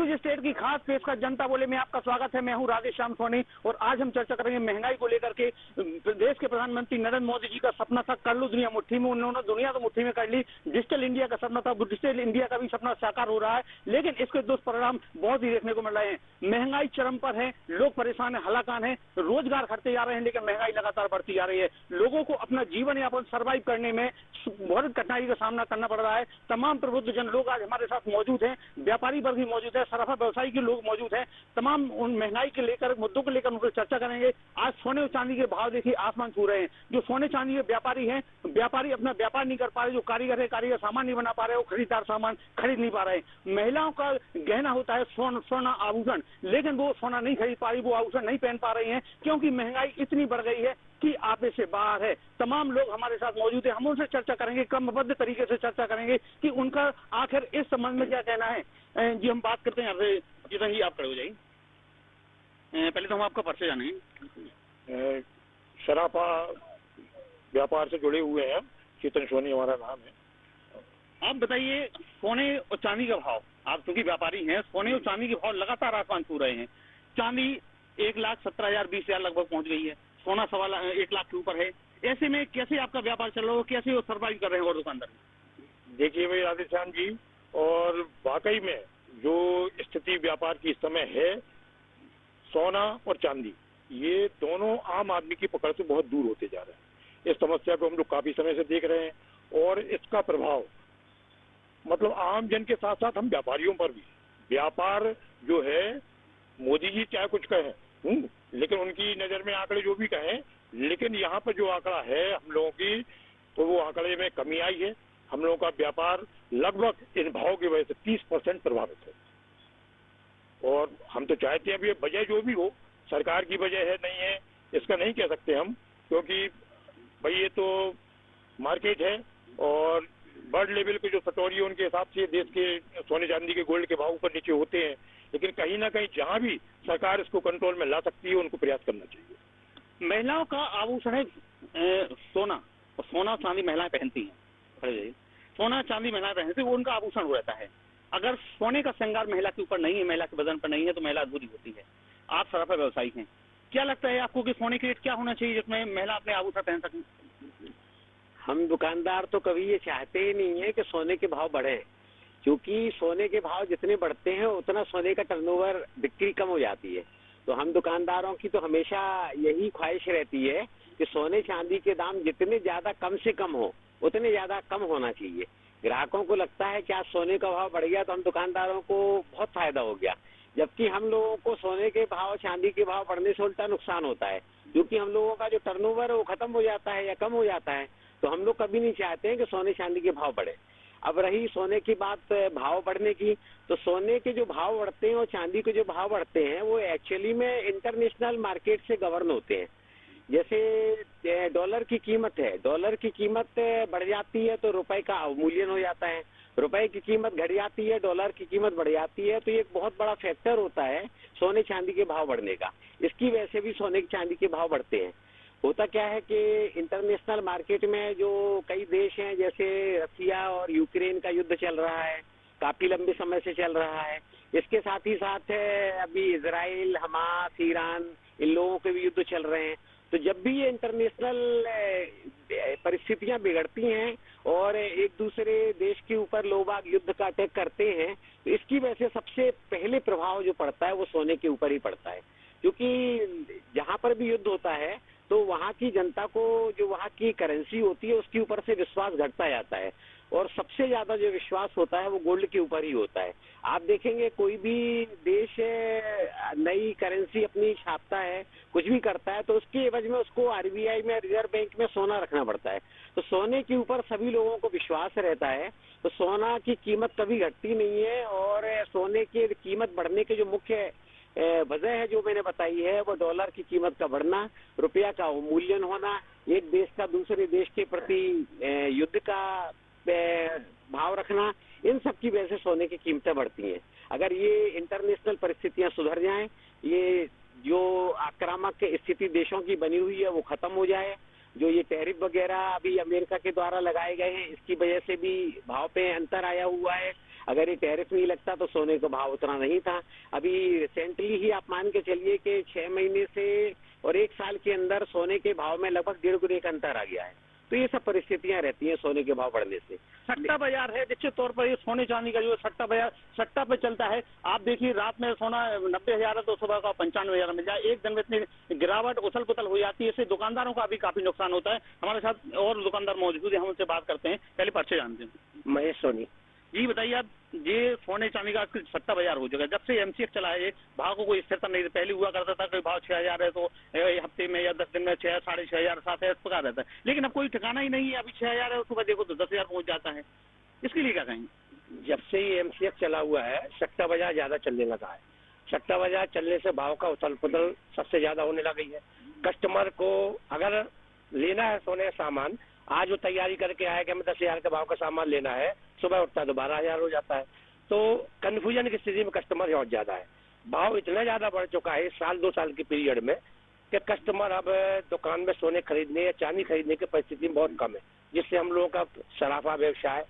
News state की खास पेशकश जनता बोले में आपका स्वागत है। मैं हूं राधेश्याम सोनी और आज हम चर्चा करेंगे महंगाई को लेकर के। देश के प्रधानमंत्री नरेंद्र मोदी जी का सपना था कर लो दुनिया मुट्ठी में, उन्होंने दुनिया तो मुट्ठी में कर ली। डिजिटल इंडिया का सपना था, डिजिटल इंडिया का भी सपना साकार हो रहा है, लेकिन इसके दुष्परिणाम बहुत ही देखने को मिल रहे हैं। महंगाई चरम पर है, लोग परेशान है, हलाकान है, रोजगार घटते जा रहे हैं, लेकिन महंगाई लगातार बढ़ती जा रही है। लोगों को अपना जीवन यापन सर्वाइव करने में बहुत कठिनाई का सामना करना पड़ रहा है। तमाम प्रबुद्ध जन लोग आज हमारे साथ मौजूद हैं, व्यापारी वर्ग भी मौजूद है, सराफा व्यवसायी के लोग मौजूद हैं। तमाम उन महंगाई के लेकर मुद्दों को लेकर उनसे चर्चा करेंगे। आज सोने और चांदी के भाव देखिए आसमान छू रहे हैं। जो सोने चांदी के व्यापारी हैं, व्यापारी अपना व्यापार नहीं कर पा रहे, जो कारीगर है कारीगर सामान नहीं बना पा रहे, वो खरीदार सामान खरीद नहीं पा रहे। महिलाओं का गहना होता है सोना आभूषण, लेकिन वो सोना नहीं खरीद पा रही, वो आभूषण नहीं पहन पा रही है, क्योंकि महंगाई इतनी बढ़ गई है कि आपे से बाहर है। तमाम लोग हमारे साथ मौजूद है, हम उनसे चर्चा करेंगे, क्रमबद्ध तरीके से चर्चा करेंगे कि उनका आखिर इस संबंध में क्या कहना है। जी हम बात करते हैं, जितना ही आप खड़े हो जाइए। पहले तो हम आपका परिचय जानेंगे। सराफा व्यापार से जुड़े हुए हैं, चेतन सोनी हमारा नाम है। आप बताइए, सोने और चांदी का भाव, आप चूंकि व्यापारी हैं, सोने और चांदी के भाव लगातार आसमान छू रहे हैं। चांदी 1,17,000 20,000 लगभग पहुंच गई है, सोना 1 लाख के ऊपर है। ऐसे में कैसे आपका व्यापार चल रहा है, कैसे वो सर्वाइव कर रहे हैं और दुकानदार? देखिए भाई राधेश्याम जी, और वाकई में जो स्थिति व्यापार की इस समय है, सोना और चांदी ये दोनों आम आदमी की पकड़ से बहुत दूर होते जा रहे हैं। इस समस्या को हम लोग काफी समय से देख रहे हैं और इसका प्रभाव मतलब आम जन के साथ साथ हम व्यापारियों पर भी। व्यापार जो है, मोदी जी चाहे कुछ कहें, लेकिन उनकी नजर में आंकड़े जो भी कहें, लेकिन यहाँ पर जो आंकड़ा है हम लोगों की, तो वो आंकड़े में कमी आई है। हम लोगों का व्यापार लगभग इन भाव की वजह से 30% प्रभावित है। और हम तो चाहते हैं अभी वजह जो भी हो, सरकार की वजह है नहीं है इसका नहीं कह सकते हम, क्योंकि भाई ये तो मार्केट है और वर्ल्ड लेवल के जो सटोरी है उनके हिसाब से देश के सोने चांदी के गोल्ड के भाव ऊपर नीचे होते हैं। लेकिन कहीं ना कहीं जहां भी सरकार इसको कंट्रोल में ला सकती है उनको प्रयास करना चाहिए। महिलाओं का आभूषण है सोना, और सोना चांदी महिलाएं पहनती हैं। सोना चांदी महिलाएं पहनती है, वो उनका आभूषण हो रहता है। अगर सोने का श्रृंगार महिला के ऊपर नहीं है, महिला के बदन पर नहीं है, तो महिला अधूरी होती है। आप सराफा व्यवसायी हैं, क्या लगता है आपको कि सोने के रेट क्या होना चाहिए जिसमें महिला अपने आभूषण पहन सकें? हम दुकानदार तो कभी ये चाहते ही नहीं है कि सोने के भाव बढ़े, क्योंकि सोने के भाव जितने बढ़ते हैं उतना सोने का टर्नओवर बिक्री कम हो जाती है। तो हम दुकानदारों की तो हमेशा यही ख्वाहिश रहती है कि सोने चांदी के दाम जितने ज्यादा कम से कम हो उतने ज्यादा कम होना चाहिए। ग्राहकों को लगता है कि आज सोने का भाव बढ़ गया तो हम दुकानदारों को बहुत फायदा हो गया, जबकि हम लोगों को सोने के भाव चांदी के भाव बढ़ने से उल्टा नुकसान होता है, क्योंकि हम लोगों का जो टर्नओवर है वो खत्म हो जाता है या कम हो जाता है। तो हम लोग कभी नहीं चाहते हैं कि सोने चांदी के भाव बढ़े। अब रही सोने की बात भाव बढ़ने की, तो सोने के जो भाव बढ़ते हैं और चांदी के जो भाव बढ़ते हैं वो एक्चुअली में इंटरनेशनल मार्केट से गवर्न होते हैं। जैसे डॉलर की कीमत है, डॉलर की कीमत बढ़ जाती है तो रुपए का अवमूल्यन हो जाता है, रुपए की कीमत घट जाती है, डॉलर की कीमत बढ़ जाती है। तो ये एक बहुत बड़ा फैक्टर होता है सोने चांदी के भाव बढ़ने का। इसकी वजह से भी सोने चांदी के भाव बढ़ते हैं। होता क्या है कि इंटरनेशनल मार्केट में जो कई देश हैं, जैसे रसिया और यूक्रेन का युद्ध चल रहा है, काफी लंबे समय से चल रहा है। इसके साथ ही साथ अभी इजराइल, हमास, ईरान, इन लोगों के भी युद्ध चल रहे हैं। तो जब भी ये इंटरनेशनल परिस्थितियां बिगड़ती हैं और एक दूसरे देश के ऊपर लोग बाग युद्ध का अटैक करते हैं, तो इसकी वजह से सबसे पहले प्रभाव जो पड़ता है वो सोने के ऊपर ही पड़ता है। क्योंकि जहां पर भी युद्ध होता है तो वहां की जनता को जो वहां की करेंसी होती है उसके ऊपर से विश्वास घटता जाता है, और सबसे ज्यादा जो विश्वास होता है वो गोल्ड के ऊपर ही होता है। आप देखेंगे कोई भी देश नई करेंसी अपनी छापता है, कुछ भी करता है, तो उसके एवज में उसको आरबीआई में, रिजर्व बैंक में सोना रखना पड़ता है। तो सोने के ऊपर सभी लोगों को विश्वास रहता है, तो सोना की कीमत कभी घटती नहीं है। और सोने की कीमत बढ़ने के जो मुख्य वजह है जो मैंने बताई है, वो डॉलर की कीमत का बढ़ना, रुपया का अवमूल्यन होना, एक देश का दूसरे देश के प्रति युद्ध का भाव रखना, इन सब की वजह से सोने की कीमतें बढ़ती हैं। अगर ये इंटरनेशनल परिस्थितियां सुधर जाएं, ये जो आक्रामक स्थिति देशों की बनी हुई है वो खत्म हो जाए, जो ये टैरिफ वगैरह अभी अमेरिका के द्वारा लगाए गए हैं, इसकी वजह से भी भाव पे अंतर आया हुआ है। अगर ये टैरिफ नहीं लगता तो सोने का भाव उतना नहीं था। अभी रिसेंटली ही आप मान के चलिए कि 6 महीने से और 1 साल के अंदर सोने के भाव में लगभग 1.5 गुने का अंतर आ गया है। तो ये सब परिस्थितियां रहती हैं सोने के भाव बढ़ने से। सट्टा बाजार है, निश्चित तौर पर ये सोने चांदी का जो सट्टा बाजार सट्टा पे चलता है। आप देखिए रात में सोना 90,000 है तो सुबह का 95,000 मिल जाए, एक दिन में इतनी गिरावट उछल पुथल हो जाती है, इससे दुकानदारों का भी काफी नुकसान होता है। हमारे साथ और दुकानदार मौजूद है, हम उनसे बात करते हैं। पहले परिचय जानते हैं। महेश सोनी जी बताइए आप, ये सोने चांदी का आजकल सट्टा बाजार हो चुका है। जब से एमसीएक्स चला है, ये भाव को कोई स्थिरता नहीं, पहले हुआ करता था कोई भाव 6,000 है तो हफ्ते में या 10 दिन में 6, 6,500, 7,000 इस प्रकार रहता है, लेकिन अब कोई ठिकाना ही नहीं है। अभी 6,000 है, सुबह देखो तो 10,000 पहुंच जाता है। इसके लिए क्या कहेंगे? जब से ये एमसीएक्स चला हुआ है, सट्टा बाजार ज्यादा चलने लगा है। सट्टा बाजार चलने से भाव का उथल पुथल सबसे ज्यादा होने लगी है। कस्टमर को अगर लेना है सोने का सामान, आज वो तैयारी करके आया कि हमें 10,000 के भाव का सामान लेना है, सुबह उठता है तो 12,000 हो जाता है। तो कंफ्यूजन की स्थिति में कस्टमर बहुत ज्यादा है। भाव इतना ज्यादा बढ़ चुका है 1-2 साल के पीरियड में कि कस्टमर अब दुकान में सोने खरीदने या चांदी खरीदने की परिस्थिति में बहुत कम है, जिससे हम लोगों का सराफा व्यवसाय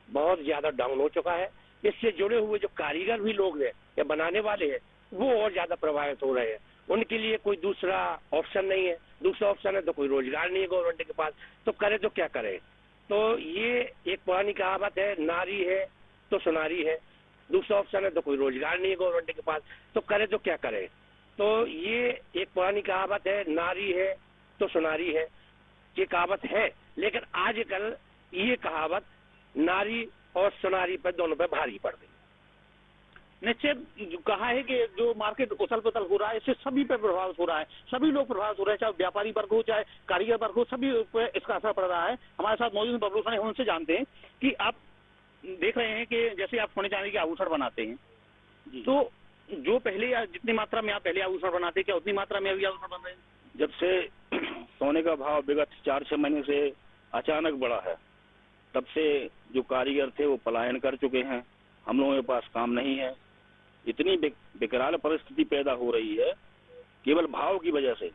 बहुत ज्यादा डाउन हो चुका है। इससे जुड़े हुए जो कारीगर भी लोग हैं या बनाने वाले हैं, वो और ज्यादा प्रभावित हो रहे हैं। उनके लिए कोई दूसरा ऑप्शन नहीं है। दूसरा ऑप्शन है तो कोई रोजगार नहीं है गवर्नमेंट के पास, तो करे तो क्या करे। तो ये एक पुरानी कहावत है, नारी है तो सुनारी है। दूसरा ऑप्शन है तो कोई रोजगार नहीं है गवर्नमेंट के पास, तो करे तो क्या करे। तो ये एक पुरानी कहावत है, नारी है तो सुनारी है, ये कहावत है। लेकिन आजकल ये कहावत नारी और सुनारी पर दोनों पे भारी पड़ गई। निश्चित कहा है कि जो मार्केट उथल पुथल हो रहा है, इससे सभी पे प्रभाव हो रहा है, सभी लोग प्रभावित हो रहे हैं, चाहे व्यापारी वर्ग हो चाहे कारीगर वर्ग हो, सभी पे इसका असर पड़ रहा है। हमारे साथ मौजूद बबलू साहब, उनसे जानते हैं कि आप देख रहे हैं कि जैसे आप सोने चांदी के आभूषण बनाते हैं, तो जो पहले या जितनी मात्रा में आप पहले आभूषण बनाते, क्या उतनी मात्रा में अभी आभूषण बन रहे हैं? जब से सोने का भाव विगत 4-6 महीने से अचानक बढ़ा है, तब से जो कारीगर थे वो पलायन कर चुके हैं। हम लोगों के पास काम नहीं है। इतनी बेकरार परिस्थिति पैदा हो रही है केवल भाव की वजह से।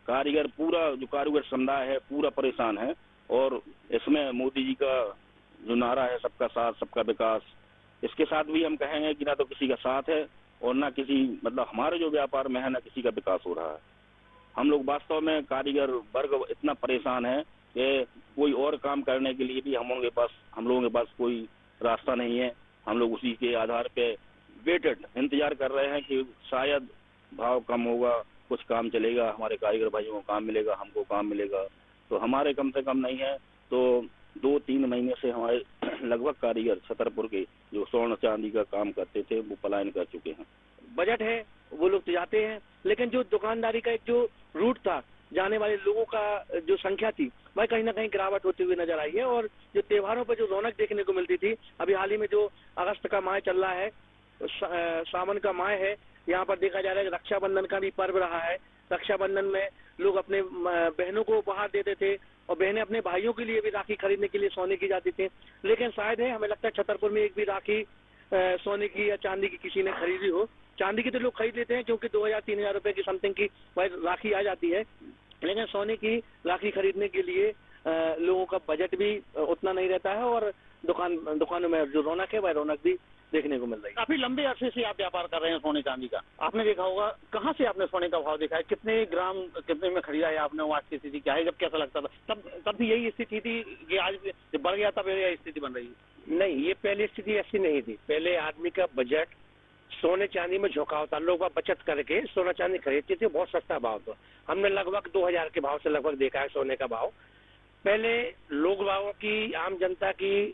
कारीगर पूरा जो कारीगर समुदाय है पूरा परेशान है। और इसमें मोदी जी का जो नारा है, सबका साथ सबका विकास, इसके साथ भी हम कहेंगे कि ना तो किसी का साथ है और ना किसी मतलब हमारे जो व्यापार में है ना किसी का विकास हो रहा है। हम लोग वास्तव में कारीगर वर्ग इतना परेशान है कि कोई और काम करने के लिए भी हम लोगों के पास कोई रास्ता नहीं है। हम लोग उसी के आधार पे वेटेड इंतजार कर रहे हैं कि शायद भाव कम होगा, कुछ काम चलेगा, हमारे कारीगर भाइयों को काम मिलेगा, हमको काम मिलेगा। तो हमारे कम से कम नहीं है तो 2-3 महीने से हमारे लगभग कारीगर छतरपुर के जो स्वर्ण चांदी का काम करते थे वो पलायन कर चुके हैं। बजट है वो लोग तो जाते हैं, लेकिन जो दुकानदारी का एक जो रूट था, जाने वाले लोगों का जो संख्या थी, वह कहीं ना कहीं गिरावट होती हुई नजर आई है। और जो त्योहारों पर जो रौनक देखने को मिलती थी, अभी हाल ही में जो अगस्त का माह चल रहा है, सावन का माह है, यहाँ पर देखा जा रहा है कि रक्षाबंधन का भी पर्व रहा है। रक्षाबंधन में लोग अपने बहनों को उपहार देते थे और बहनें अपने भाइयों के लिए भी राखी खरीदने के लिए सोने की जाती थी। लेकिन शायद है, हमें लगता है छतरपुर में एक भी राखी सोने की या चांदी की किसी ने खरीदी हो। चांदी की तो लोग खरीद लेते हैं क्योंकि 2,000-3,000 रुपए की समथिंग की वह राखी आ जाती है, लेकिन सोने की राखी खरीदने के लिए लोगों का बजट भी उतना नहीं रहता है और दुकानों में जो रौनक है वह रौनक भी देखने को मिल रही है। काफी लंबे अरसे से आप व्यापार कर रहे हैं सोने चांदी का, आपने देखा होगा, कहाँ से आपने सोने का भाव देखा है, कितने ग्राम कितने में खरीदा है आपने, आज की स्थिति क्या है, जब कैसा लगता था तब भी यही स्थिति थी कि आज जब बढ़ गया तब यही स्थिति बन रही है? नहीं, ये पहले स्थिति ऐसी नहीं थी। पहले आदमी का बजट सोने चांदी में झोंका होता, लोग बचत करके सोना चांदी खरीदते थे, बहुत सस्ता भाव था। हमने लगभग 2,000 के भाव से लगभग देखा है सोने का भाव। पहले लोग भावों की, आम जनता की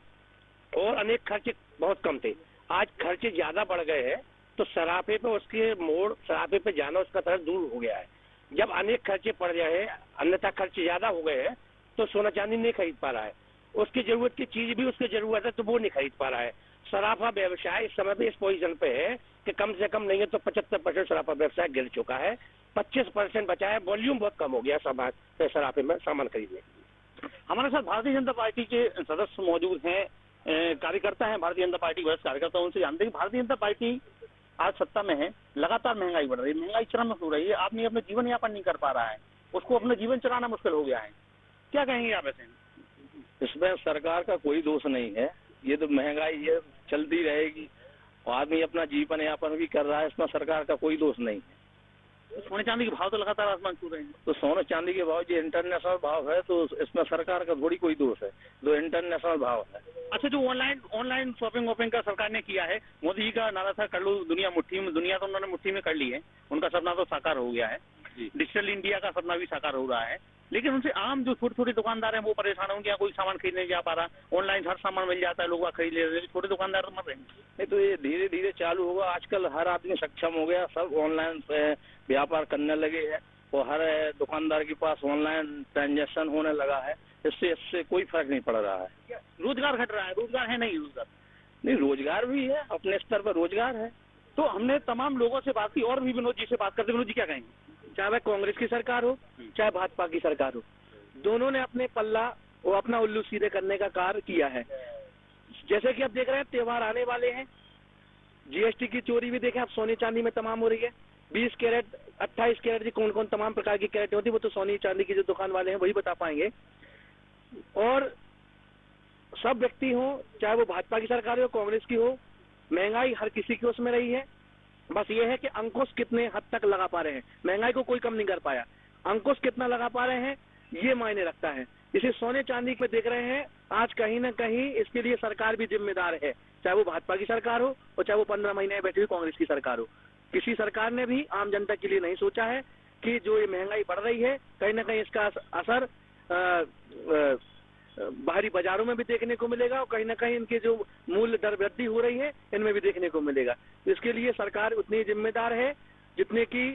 और अनेक खर्चे बहुत कम थे। आज खर्चे ज्यादा बढ़ गए हैं तो सराफे पे उसके मोड़, सराफे पे जाना उसका तरफ दूर हो गया है। जब अनेक खर्चे पड़ गए हैं, अन्यथा खर्चे ज्यादा हो गए हैं, तो सोना चांदी नहीं खरीद पा रहा है। उसकी जरूरत की चीज भी उसकी जरूरत है तो वो नहीं खरीद पा रहा है। सराफा व्यवसाय इस समय पे इस पोजीशन पे है कि कम से कम नहीं है तो 75% सराफा व्यवसाय गिर चुका है। 25% बचा है। वॉल्यूम बहुत कम हो गया सराफे में सामान खरीदने। हमारे साथ भारतीय जनता पार्टी के सदस्य मौजूद हैं, कार्यकर्ता हैं भारतीय जनता पार्टी वरिष्ठ कार्यकर्ता, उनसे जानते हैं कि भारतीय जनता पार्टी आज सत्ता में है, लगातार महंगाई बढ़ रही है, महंगाई चरम हो रही है, आदमी अपने जीवन यापन नहीं कर पा रहा है, उसको अपना जीवन चलाना मुश्किल हो गया है। क्या कहेंगे आप ऐसे? इसमें सरकार का कोई दोष नहीं है, ये तो महंगाई ये चलती रहेगी और आदमी अपना जीवन यापन भी कर रहा है, इसमें सरकार का कोई दोष नहीं है। सोने चांदी के भाव तो लगातार आसमान छू रहे हैं। तो सोने चांदी के भाव जो इंटरनेशनल भाव है तो इसमें सरकार का थोड़ी कोई दोष है, जो इंटरनेशनल भाव है। अच्छा, जो ऑनलाइन शॉपिंग वॉपिंग का सरकार ने किया है, मोदी जी का नारा था कर लो दुनिया मुट्ठी में, दुनिया तो उन्होंने मुट्ठी में कर ली है, उनका सपना तो साकार हो गया है। डिजिटल इंडिया का सपना भी साकार हो रहा है, लेकिन उनसे आम जो छोटे छोटे दुकानदार हैं वो परेशान होंगे, यहाँ कोई सामान खरीदने नहीं जा पा रहा, ऑनलाइन हर सामान मिल जाता है, लोग खरीद ले रहे हैं, छोटे दुकानदार तो मर रहे हैं। नहीं तो ये धीरे धीरे चालू होगा, आजकल हर आदमी सक्षम हो गया, सब ऑनलाइन व्यापार करने लगे हैं और हर दुकानदार के पास ऑनलाइन ट्रांजैक्शन होने लगा है, इससे कोई फर्क नहीं पड़ रहा है। रोजगार घट रहा है, रोजगार है नहीं, रोजगार नहीं, रोजगार भी है, अपने स्तर पर रोजगार है। तो हमने तमाम लोगों से बात की और भी विनोद जी से बात करते। विनोद जी क्या कहेंगे? चाहे वह कांग्रेस की सरकार हो चाहे भाजपा की सरकार हो, दोनों ने अपने पल्ला और अपना उल्लू सीधे करने का कार्य किया है। जैसे कि आप देख रहे हैं त्योहार आने वाले हैं, जीएसटी की चोरी भी देखें, अब सोने चांदी में तमाम हो रही है। 20 कैरेट 28 कैरेट जी कौन कौन तमाम प्रकार की कैरेट होती है, वो तो सोने चांदी की जो दुकान वाले हैं वही बता पाएंगे। और सब व्यक्ति हो, चाहे वो भाजपा की सरकार हो कांग्रेस की हो, महंगाई हर किसी की उसमें रही है। बस ये है कि अंकुश कितने हद तक लगा पा रहे हैं, महंगाई को कोई कम नहीं कर पाया, अंकुश कितना लगा पा रहे हैं ये मायने रखता है। इसे सोने चांदी पे देख रहे हैं, आज कहीं ना कहीं इसके लिए सरकार भी जिम्मेदार है, चाहे वो भाजपा की सरकार हो और चाहे वो 15 महीने बैठी हुई कांग्रेस की सरकार हो। किसी सरकार ने भी आम जनता के लिए नहीं सोचा है कि जो ये महंगाई बढ़ रही है कहीं ना कहीं इसका असर बाहरी बाजारों में भी देखने को मिलेगा और कहीं ना कहीं इनके जो मूल्य दर वृद्धि हो रही है इनमें भी देखने को मिलेगा। इसके लिए सरकार उतनी जिम्मेदार है जितने की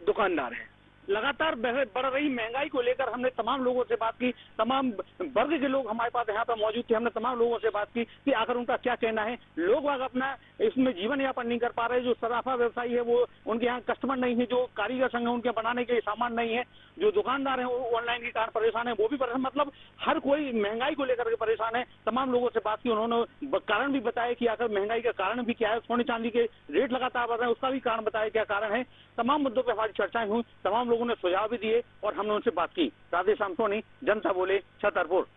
दुकानदार है। लगातार बढ़ रही महंगाई को लेकर हमने तमाम लोगों से बात की, तमाम वर्ग के लोग हमारे पास यहाँ पर मौजूद थे, हमने तमाम लोगों से बात की कि आखिर उनका क्या कहना है। लोग बाग अपना इसमें जीवन यापन नहीं कर पा रहे, जो सराफा व्यवसायी है वो उनके यहाँ कस्टमर नहीं है, जो कारीगर संघ है उनके बनाने के लिए सामान नहीं है, जो दुकानदार है वो ऑनलाइन के कारण परेशान है, वो भी परेशान, मतलब हर कोई महंगाई को लेकर के परेशान है। तमाम लोगों से बात की, उन्होंने कारण भी बताया कि आखिर महंगाई का कारण भी क्या है, सोने चांदी के रेट लगातार बढ़ रहे हैं उसका भी कारण बताया क्या कारण है। तमाम मुद्दों पर हमारी चर्चाएं हुई, तमाम लोगों ने सुझाव भी दिए और हमने उनसे बात की। राधेश्याम सोनी, जनता बोले, छतरपुर।